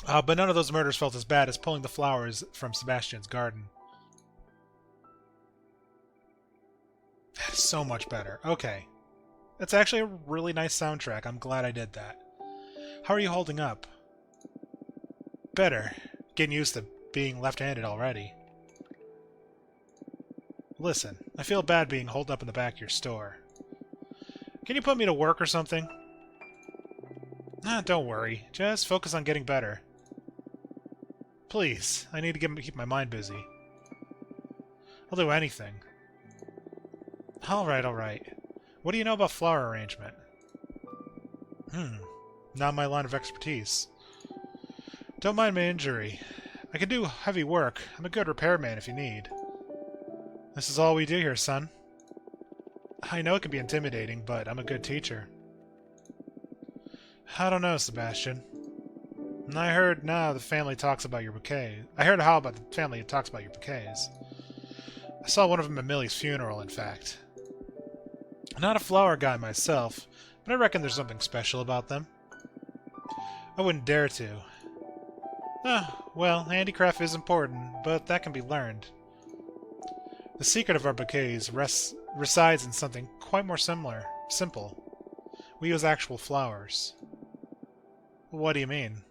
But none of those murders felt as bad as pulling the flowers from Sebastian's garden. That is so much better. Okay. That's actually a really nice soundtrack. I'm glad I did that. How are you holding up? Better. Getting used to being left-handed already. Listen, I feel bad being holed up in the back of your store. Can you put me to work or something? Don't worry. Just focus on getting better. Please, I need to keep my mind busy. I'll do anything. Alright, alright. What do you know about flower arrangement? Not my line of expertise. Don't mind my injury. I can do heavy work. I'm a good repairman if you need. This is all we do here, son. I know it can be intimidating, but I'm a good teacher. I don't know, Sebastian. I heard now the family talks about your bouquet. I heard how about the family talks about your bouquets. I saw one of them at Millie's funeral, in fact. I'm not a flower guy myself, but I reckon there's something special about them. I wouldn't dare to. Well, handicraft is important, but that can be learned. The secret of our bouquets resides in something quite more simple. We use actual flowers. What do you mean?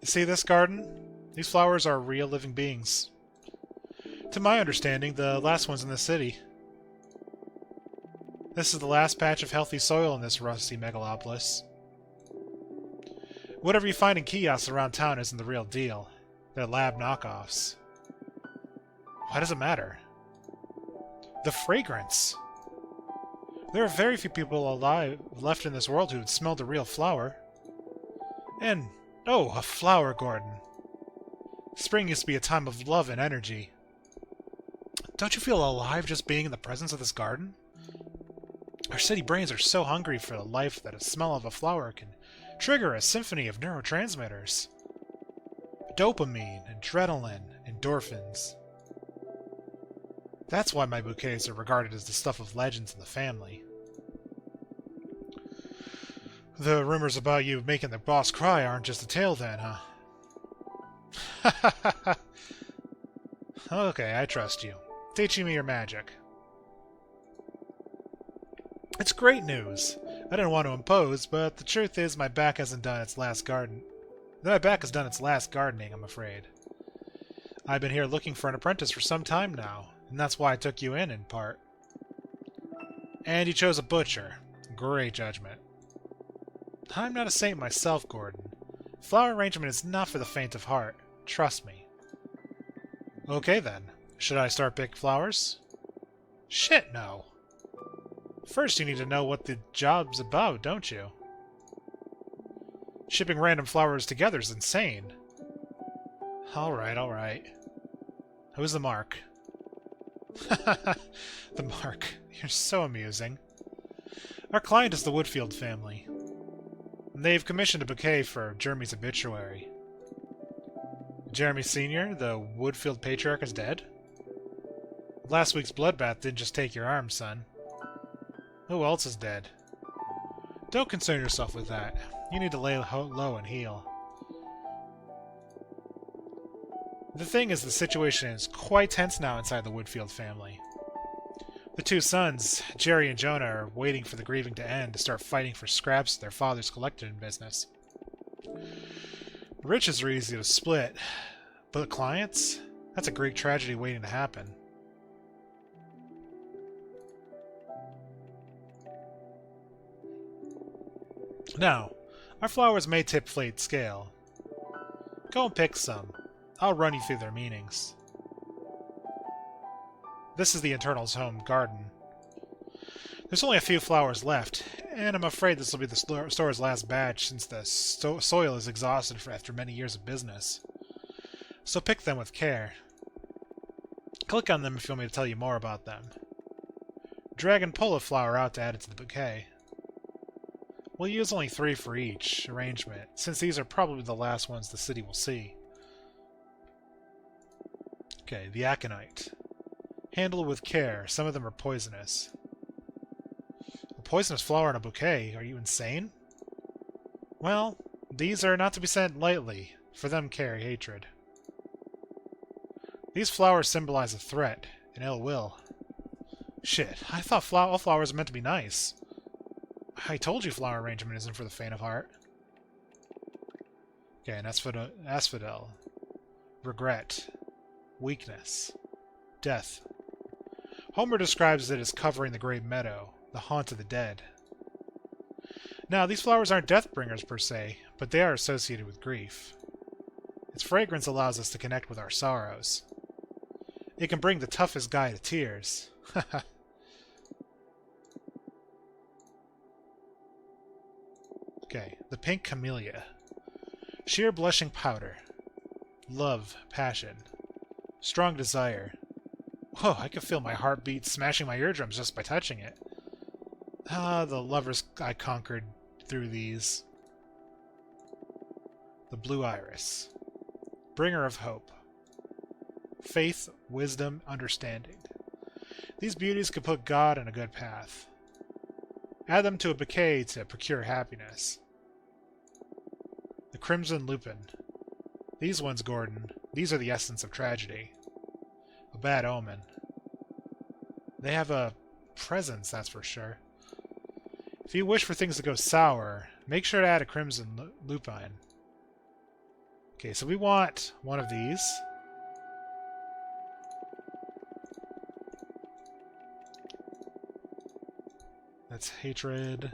You see this garden? These flowers are real living beings. To my understanding, the last ones in the city. This is the last patch of healthy soil in this rusty megalopolis. Whatever you find in kiosks around town isn't the real deal. They're lab knockoffs. Why does it matter? The fragrance! There are very few people alive left in this world who would smell the real flower. And, oh, a flower garden. Spring used to be a time of love and energy. Don't you feel alive just being in the presence of this garden? Our city brains are so hungry for the life that a smell of a flower can trigger a symphony of neurotransmitters. Dopamine, adrenaline, endorphins. That's why my bouquets are regarded as the stuff of legends in the family. The rumors about you making the boss cry aren't just a tale then, huh? Okay, I trust you. Teaching me your magic. It's great news. I didn't want to impose, but the truth is my back hasn't done its last garden. My back has done its last gardening, I'm afraid. I've been here looking for an apprentice for some time now, and that's why I took you in part. And you chose a butcher. Great judgment. I'm not a saint myself, Gordon. Flower arrangement is not for the faint of heart. Trust me. Okay then. Should I start picking flowers? Shit, no. First you need to know what the job's about, don't you? Shipping random flowers together is insane. Alright, alright. Who's the mark? The mark. You're so amusing. Our client is the Woodfield family. They've commissioned a bouquet for Jeremy's obituary. Jeremy Sr., the Woodfield patriarch, is dead? Last week's bloodbath didn't just take your arm, son. Who else is dead? Don't concern yourself with that. You need to lay low and heal. The thing is, the situation is quite tense now inside the Woodfield family. The two sons, Jerry and Jonah, are waiting for the grieving to end to start fighting for scraps their fathers collected in business. Riches are easy to split, but clients? That's a Greek tragedy waiting to happen. Now, our flowers may tip flayed scale. Go and pick some. I'll run you through their meanings. This is the Internal's home garden. There's only a few flowers left, and I'm afraid this will be the store's last batch since the soil is exhausted after many years of business. So pick them with care. Click on them if you want me to tell you more about them. Drag and pull a flower out to add it to the bouquet. We'll use only 3 for each arrangement, since these are probably the last ones the city will see. Okay, the aconite. Handle with care. Some of them are poisonous. A poisonous flower in a bouquet? Are you insane? Well, These are not to be sent lightly, for them carry hatred. These flowers symbolize a threat, and ill will. Shit, I thought all flowers were meant to be nice. I told you flower arrangement isn't for the faint of heart. Okay, and asphodel. Regret. Weakness. Death. Homer describes it as covering the great meadow, the haunt of the dead. Now, these flowers aren't death-bringers per se, but they are associated with grief. Its fragrance allows us to connect with our sorrows. It can bring the toughest guy to tears. Okay, the pink camellia. Sheer blushing powder. Love, passion. Strong desire. Whoa, I can feel my heartbeat smashing my eardrums just by touching it. Ah, the lovers I conquered through these. The blue iris. Bringer of hope. Faith, wisdom, understanding. These beauties could put God on a good path. Add them to a bouquet to procure happiness. The crimson lupin. These ones, Gordon, these are the essence of tragedy. A bad omen. They have a presence, that's for sure. If you wish for things to go sour, make sure to add a crimson lupine. Okay, so we want one of these. That's hatred.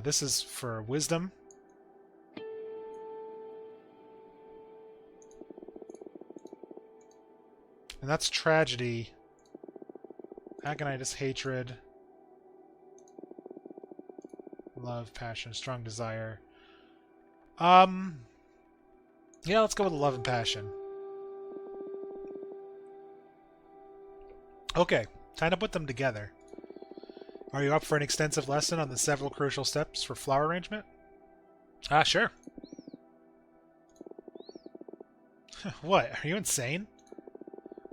This is for wisdom. And that's tragedy. Agonitis, hatred. Love, passion, strong desire. Yeah, let's go with love and passion. Okay, time to put them together. Are you up for an extensive lesson on the several crucial steps for flower arrangement? Sure. What, are you insane?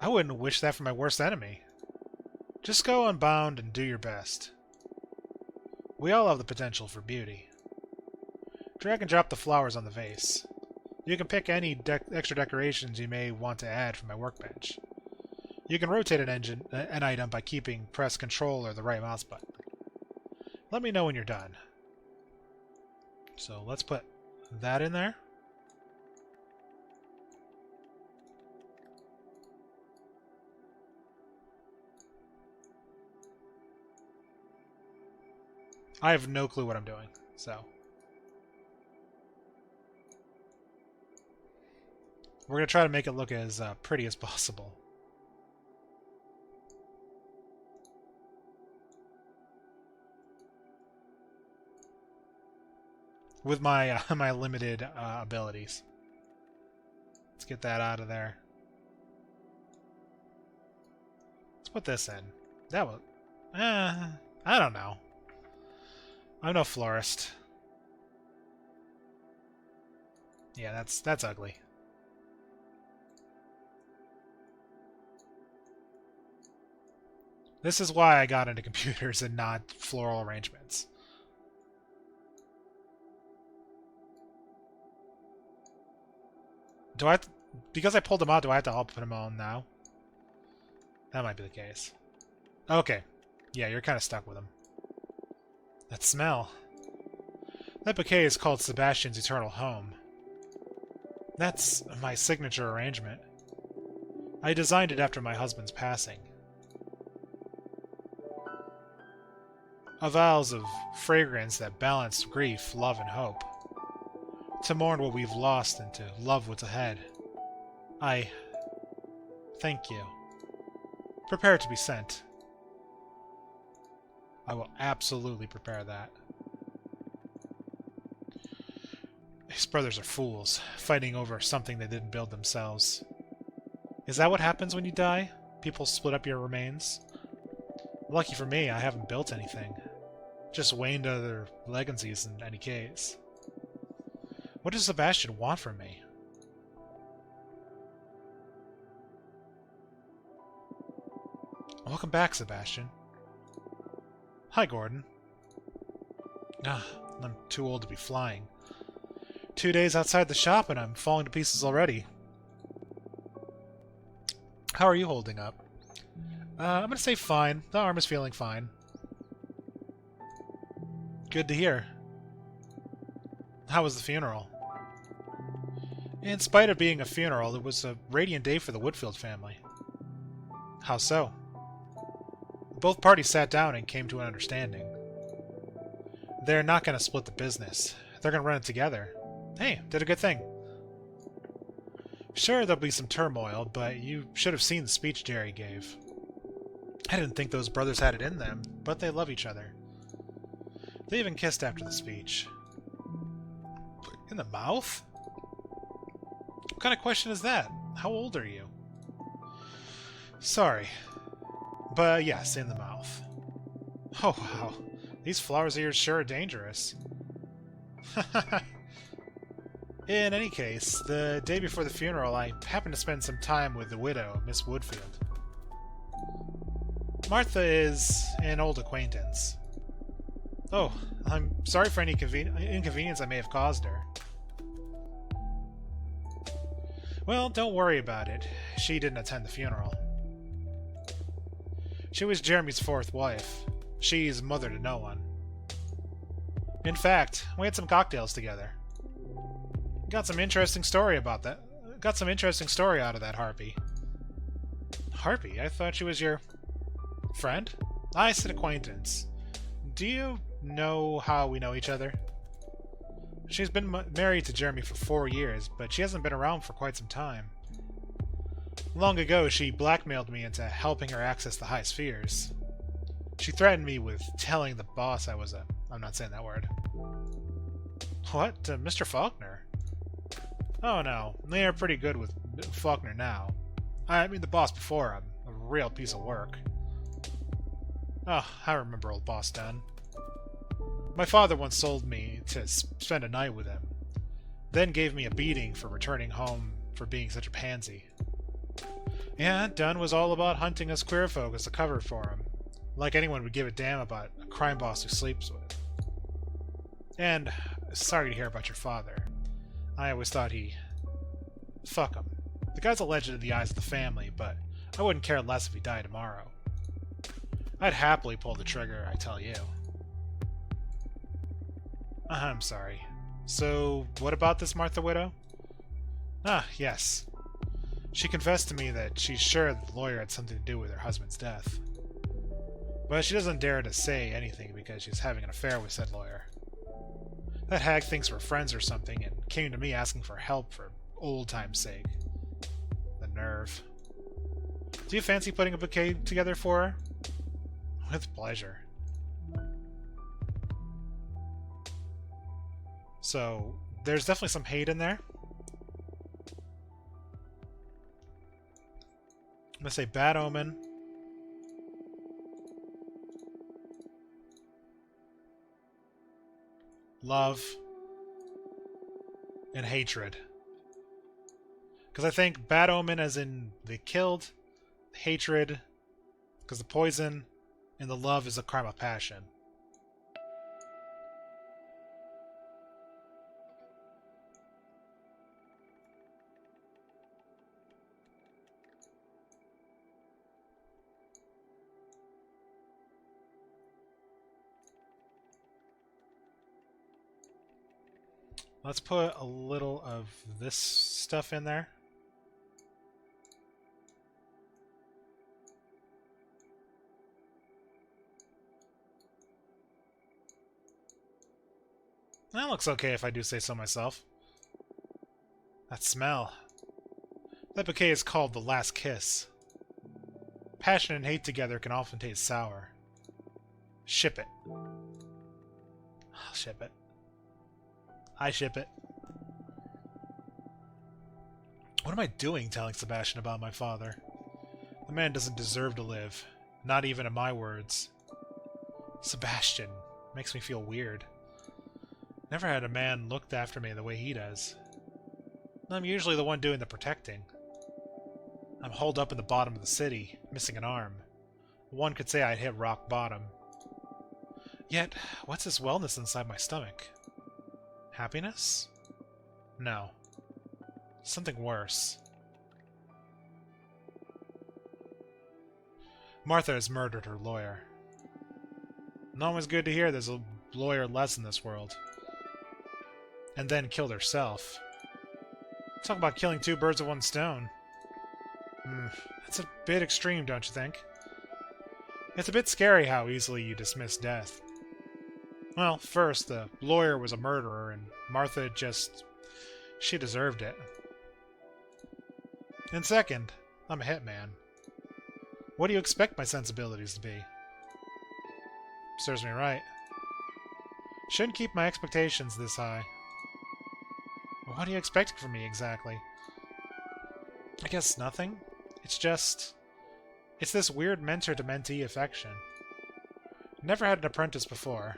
I wouldn't wish that for my worst enemy. Just go unbound and do your best. We all have the potential for beauty. Drag and drop the flowers on the vase. You can pick any extra decorations you may want to add from my workbench. You can rotate an item by keeping press Control or the right mouse button. Let me know when you're done. So let's put that in there. I have no clue what I'm doing, so. We're going to try to make it look as pretty as possible. With my my limited abilities. Let's get that out of there. Let's put this in. That will... I don't know. I'm no florist. Yeah, that's ugly. This is why I got into computers and not floral arrangements. Do I have to, because I pulled them out, do I have to all put them on now? That might be the case. Okay. Yeah, you're kind of stuck with them. That smell. That bouquet is called Sebastian's Eternal Home. That's my signature arrangement. I designed it after my husband's passing. Avowals of fragrance that balance grief, love, and hope. To mourn what we've lost and to love what's ahead. I thank you. Prepare to be sent. I will absolutely prepare that. His brothers are fools, fighting over something they didn't build themselves. Is that what happens when you die? People split up your remains? Lucky for me, I haven't built anything. Just waned other legacies in any case. What does Sebastian want from me? Welcome back, Sebastian. Hi, Gordon. Ah, I'm too old to be flying. 2 days outside the shop and I'm falling to pieces already. How are you holding up? I'm gonna say fine. The arm is feeling fine. Good to hear. How was the funeral? In spite of being a funeral, it was a radiant day for the Woodfield family. How so? Both parties sat down and came to an understanding. They're not going to split the business. They're going to run it together. Hey, did a good thing. Sure, there'll be some turmoil, but you should have seen the speech Jerry gave. I didn't think those brothers had it in them, but they love each other. They even kissed after the speech. In the mouth? What kind of question is that? How old are you? Sorry. But yes, in the mouth. Oh, wow. These flowers of yours sure are dangerous. In any case, the day before the funeral, I happened to spend some time with the widow, Miss Woodfield. Martha is an old acquaintance. Oh, I'm sorry for any inconvenience I may have caused her. Well, don't worry about it. She didn't attend the funeral. She was Jeremy's fourth wife. She's mother to no one. In fact, we had some cocktails together. Got some interesting story about that. Got some interesting story out of that harpy. Harpy? I thought she was your friend? I said acquaintance. Do you know how we know each other? She's been married to Jeremy for 4 years, but she hasn't been around for quite some time. Long ago, she blackmailed me into helping her access the high spheres. She threatened me with telling the boss I was a... I'm not saying that word. What? Mr. Faulkner? Oh no, they are pretty good with Faulkner now. I mean the boss before him. A real piece of work. Oh, I remember old Boss Dunn. My father once sold me to spend a night with him. Then gave me a beating for returning home for being such a pansy. Yeah, Dunn was all about hunting us queer folk as a cover for him. Like anyone would give a damn about a crime boss who sleeps with. And, sorry to hear about your father. I always thought he... Fuck him. The guy's a legend in the eyes of the family, but I wouldn't care less if he died tomorrow. I'd happily pull the trigger, I tell you. I'm sorry. So, what about this Martha widow? Ah, yes. She confessed to me that she's sure that the lawyer had something to do with her husband's death. But she doesn't dare to say anything because she's having an affair with said lawyer. That hag thinks we're friends or something and came to me asking for help for old time's sake. The nerve. Do you fancy putting a bouquet together for her? With pleasure. So, there's definitely some hate in there. I'm gonna say bad omen. Love. And hatred. Because I think bad omen as in they killed, hatred, because the poison, and the love is a crime of passion. Let's put a little of this stuff in there. That looks okay if I do say so myself. That smell. That bouquet is called the Last Kiss. Passion and hate together can often taste sour. Ship it. I'll ship it. I ship it. What am I doing telling Sebastian about my father? The man doesn't deserve to live. Not even in my words. Sebastian. Makes me feel weird. Never had a man looked after me the way he does. I'm usually the one doing the protecting. I'm holed up in the bottom of the city, missing an arm. One could say I'd hit rock bottom. Yet, what's this wellness inside my stomach? Happiness? No. Something worse. Martha has murdered her lawyer. Not always good to hear there's a lawyer less in this world. And then killed herself. Talk about killing two birds with one stone. That's a bit extreme, don't you think? It's a bit scary how easily you dismiss death. Well, first, the lawyer was a murderer, and Martha she deserved it. And second, I'm a hitman. What do you expect my sensibilities to be? Serves me right. Shouldn't keep my expectations this high. What are you expecting from me, exactly? I guess nothing. It's this weird mentor-to-mentee affection. Never had an apprentice before.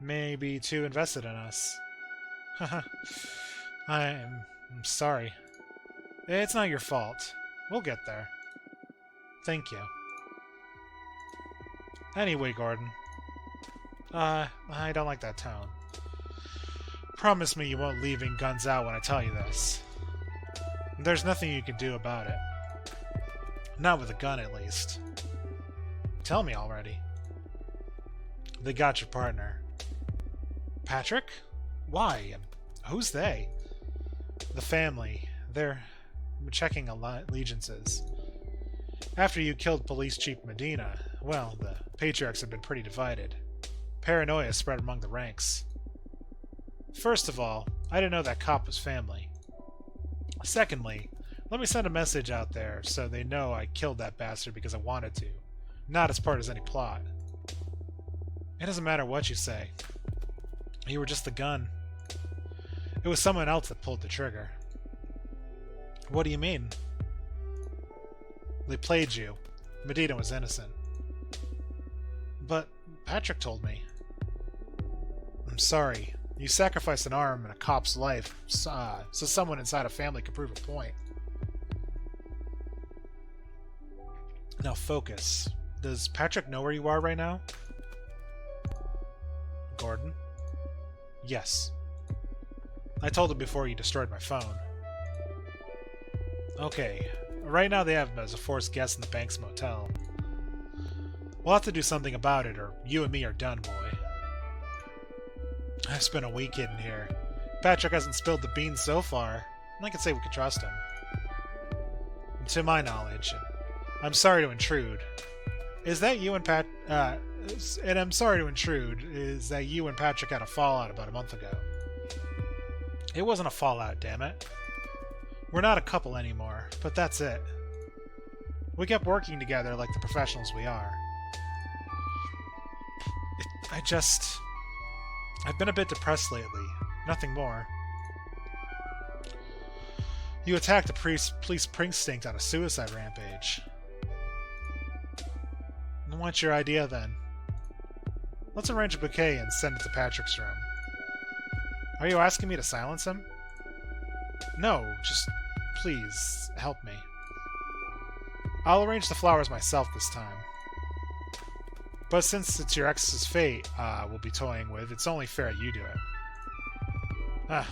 Maybe too invested in us. Haha. I'm sorry. It's not your fault. We'll get there. Thank you. Anyway, Gordon. I don't like that tone. Promise me you won't leave in guns out when I tell you this. There's nothing you can do about it. Not with a gun, at least. Tell me already. They got your partner. Patrick? Why? Who's they? The family. They're checking allegiances. After you killed Police Chief Medina, well, the patriarchs have been pretty divided. Paranoia spread among the ranks. First of all, I didn't know that cop was family. Secondly, let me send a message out there so they know I killed that bastard because I wanted to, not as part of any plot. It doesn't matter what you say. You were just the gun. It was someone else that pulled the trigger. What do you mean? They played you. Medina was innocent. But Patrick told me. I'm sorry. You sacrificed an arm and a cop's life so someone inside a family could prove a point. Now focus. Does Patrick know where you are right now? Gordon? Yes. I told him before you destroyed my phone. Okay. Right now they have him as a forced guest in the Banks Motel. We'll have to do something about it, or you and me are done, boy. I've spent a week hidden here. Patrick hasn't spilled the beans so far, and I can say we can trust him. To my knowledge. I'm sorry to intrude. Is that you and and I'm sorry to intrude, is that you and Patrick had a fallout about a month ago. It wasn't a fallout, damn it. We're not a couple anymore, but that's it. We kept working together like the professionals we are. I've been a bit depressed lately. Nothing more. You attacked the police precinct on a suicide rampage. What's your idea, then? Let's arrange a bouquet and send it to Patrick's room. Are you asking me to silence him? No, just please, help me. I'll arrange the flowers myself this time. But since it's your ex's fate we'll be toying with, it's only fair you do it.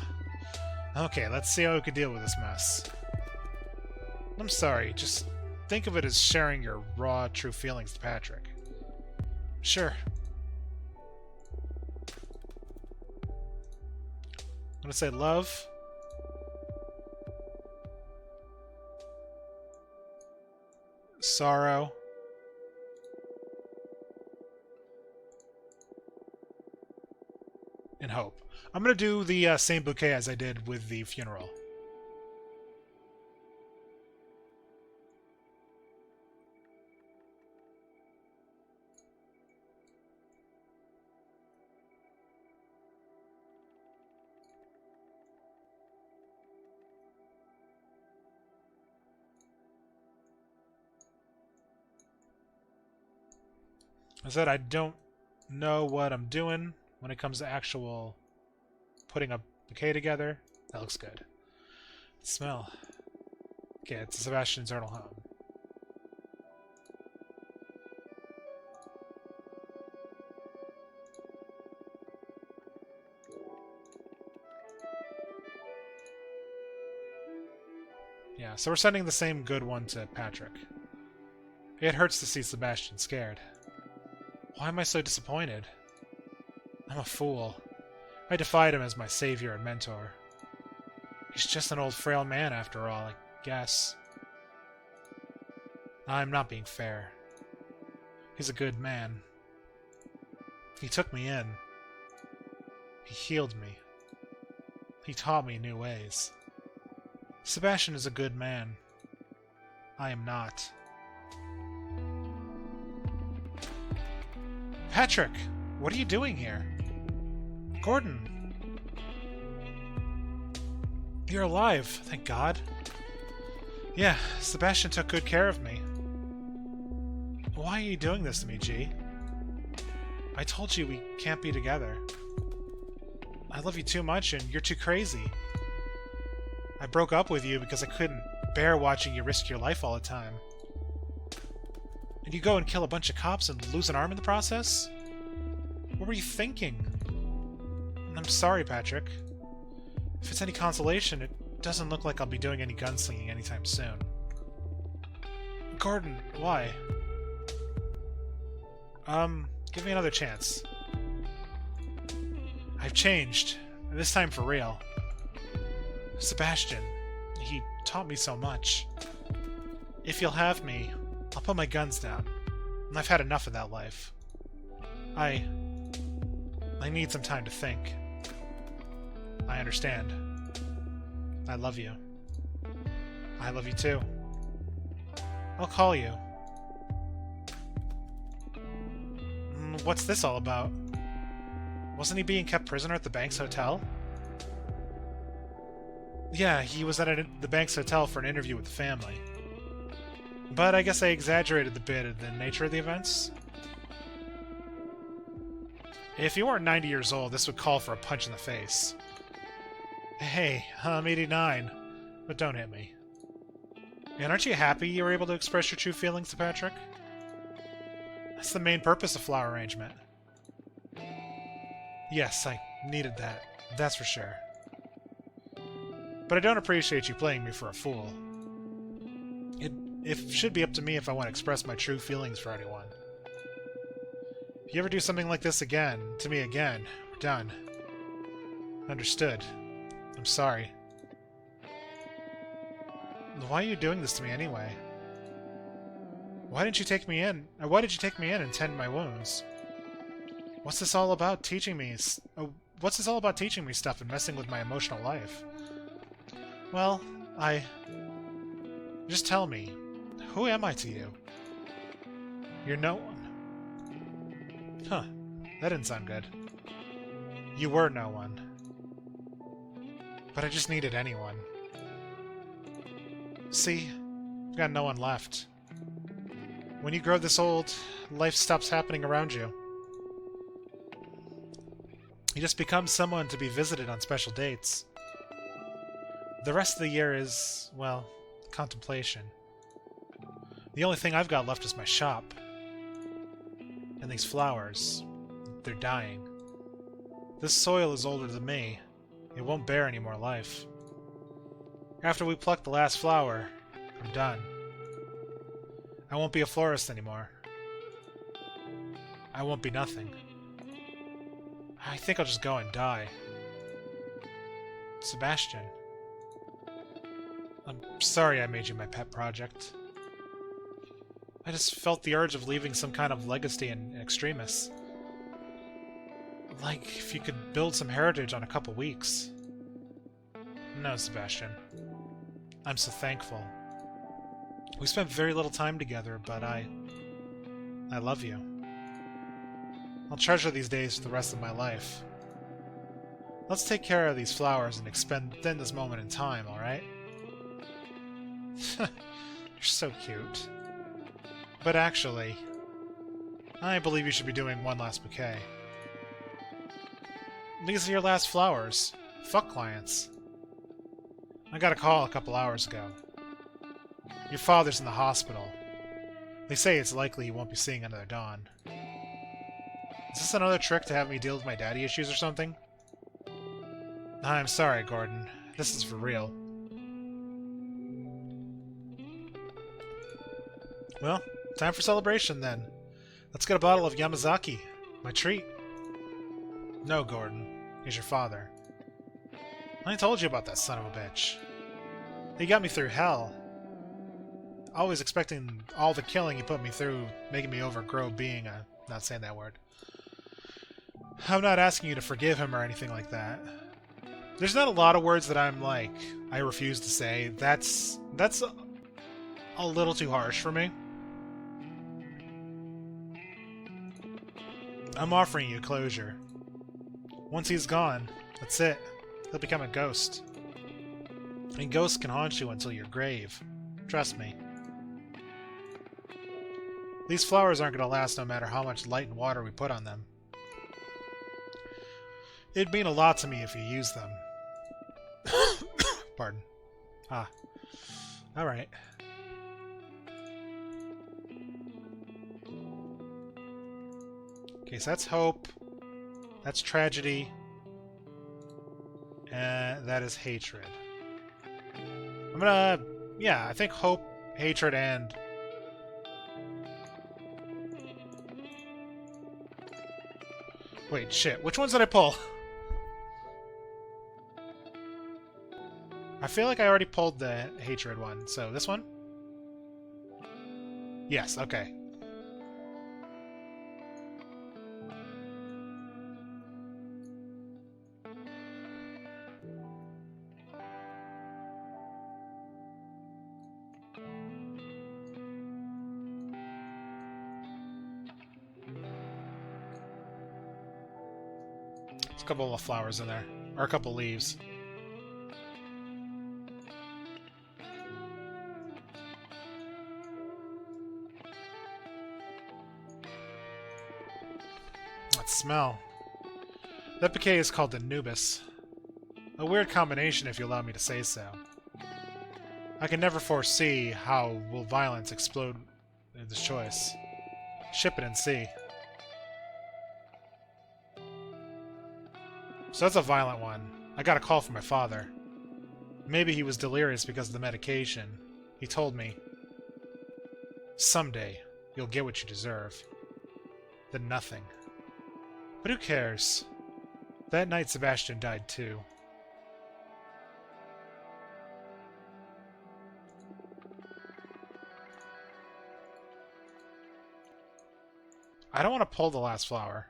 Okay, let's see how we can deal with this mess. I'm sorry, just think of it as sharing your raw, true feelings to Patrick. Sure. I'm gonna say love. Sorrow. And hope. I'm gonna do the same bouquet as I did with the funeral. I said I don't know what I'm doing when it comes to actual putting a bouquet together. That looks good. Smell. Okay, it's Sebastian's eternal home. Yeah, so we're sending the same good one to Patrick. It hurts to see Sebastian scared. Why am I so disappointed? I'm a fool. I defied him as my savior and mentor. He's just an old frail man after all, I guess. I'm not being fair. He's a good man. He took me in. He healed me. He taught me new ways. Sebastian is a good man. I am not. Patrick! What are you doing here? Gordon! You're alive, thank God. Yeah, Sebastian took good care of me. Why are you doing this to me, G? I told you we can't be together. I love you too much and you're too crazy. I broke up with you because I couldn't bear watching you risk your life all the time. And you go and kill a bunch of cops and lose an arm in the process? What were you thinking? I'm sorry, Patrick. If it's any consolation, it doesn't look like I'll be doing any gunslinging anytime soon. Gordon, why? Give me another chance. I've changed. This time for real. Sebastian, he taught me so much. If you'll have me, I'll put my guns down. I've had enough of that life. I need some time to think. I understand. I love you. I love you too. I'll call you. What's this all about? Wasn't he being kept prisoner at the Banks Hotel? Yeah, he was at the Banks Hotel for an interview with the family. But I guess I exaggerated the bit of the nature of the events. If you weren't 90 years old, this would call for a punch in the face. Hey, I'm 89, but don't hit me. And aren't you happy you were able to express your true feelings to Patrick? That's the main purpose of flower arrangement. Yes, I needed that. That's for sure. But I don't appreciate you playing me for a fool. It should be up to me if I want to express my true feelings for anyone. If you ever do something like this again, to me again, we're done. Understood. I'm sorry. Why are you doing this to me anyway? Why didn't you take me in? Why did you take me in and tend my wounds? What's this all about teaching me? What's this all about teaching me stuff and messing with my emotional life? Well, just tell me, who am I to you? You're no one. Huh, that didn't sound good. You were no one. But I just needed anyone. See, I've got no one left. When you grow this old, life stops happening around you. You just become someone to be visited on special dates. The rest of the year is, well, contemplation. The only thing I've got left is my shop. And these flowers. They're dying. This soil is older than me. It won't bear any more life. After we pluck the last flower, I'm done. I won't be a florist anymore. I won't be nothing. I think I'll just go and die. Sebastian. I'm sorry I made you my pet project. I just felt the urge of leaving some kind of legacy in extremis. Like if you could build some heritage on a couple weeks. No, Sebastian. I'm so thankful. We spent very little time together, but I love you. I'll treasure these days for the rest of my life. Let's take care of these flowers and extend this moment in time, alright? You're so cute. But actually, I believe you should be doing one last bouquet. These are your last flowers. Fuck clients. I got a call a couple hours ago. Your father's in the hospital. They say it's likely he won't be seeing another dawn. Is this another trick to have me deal with my daddy issues or something? I'm sorry, Gordon. This is for real. Well, time for celebration then. Let's get a bottle of Yamazaki. My treat. No, Gordon. He's your father. I told you about that son of a bitch. He got me through hell. Always expecting all the killing he put me through, making me overgrow being a... not saying that word. I'm not asking you to forgive him or anything like that. There's not a lot of words that I'm like, I refuse to say. That's a little too harsh for me. I'm offering you closure. Once he's gone, that's it. He'll become a ghost. And ghosts can haunt you until your grave. Trust me. These flowers aren't going to last no matter how much light and water we put on them. It'd mean a lot to me if you used them. Pardon. Ah. Alright. Okay, so that's hope. That's tragedy. And that is hatred. I'm gonna... yeah, I think hope, hatred, and... wait, shit. Which ones did I pull? I feel like I already pulled the hatred one. So, this one? Yes, okay. There's a couple of flowers in there. Or a couple leaves. That smell. That bouquet is called the Nubis. A weird combination, if you allow me to say so. I can never foresee how will violence explode in this choice. Ship it and see. So that's a violent one. I got a call from my father. Maybe he was delirious because of the medication. He told me, someday, you'll get what you deserve. Then nothing. But who cares? That night Sebastian died too. I don't want to pull the last flower.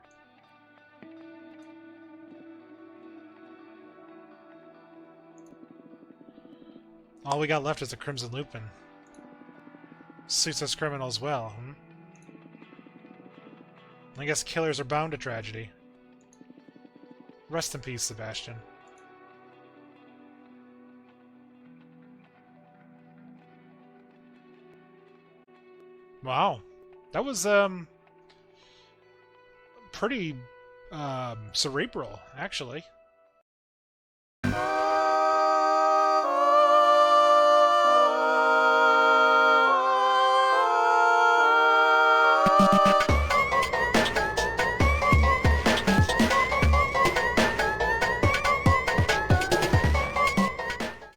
All we got left is a Crimson Lupin. Suits us criminals well, hmm? I guess killers are bound to tragedy. Rest in peace, Sebastian. Wow. That was, pretty, cerebral, actually.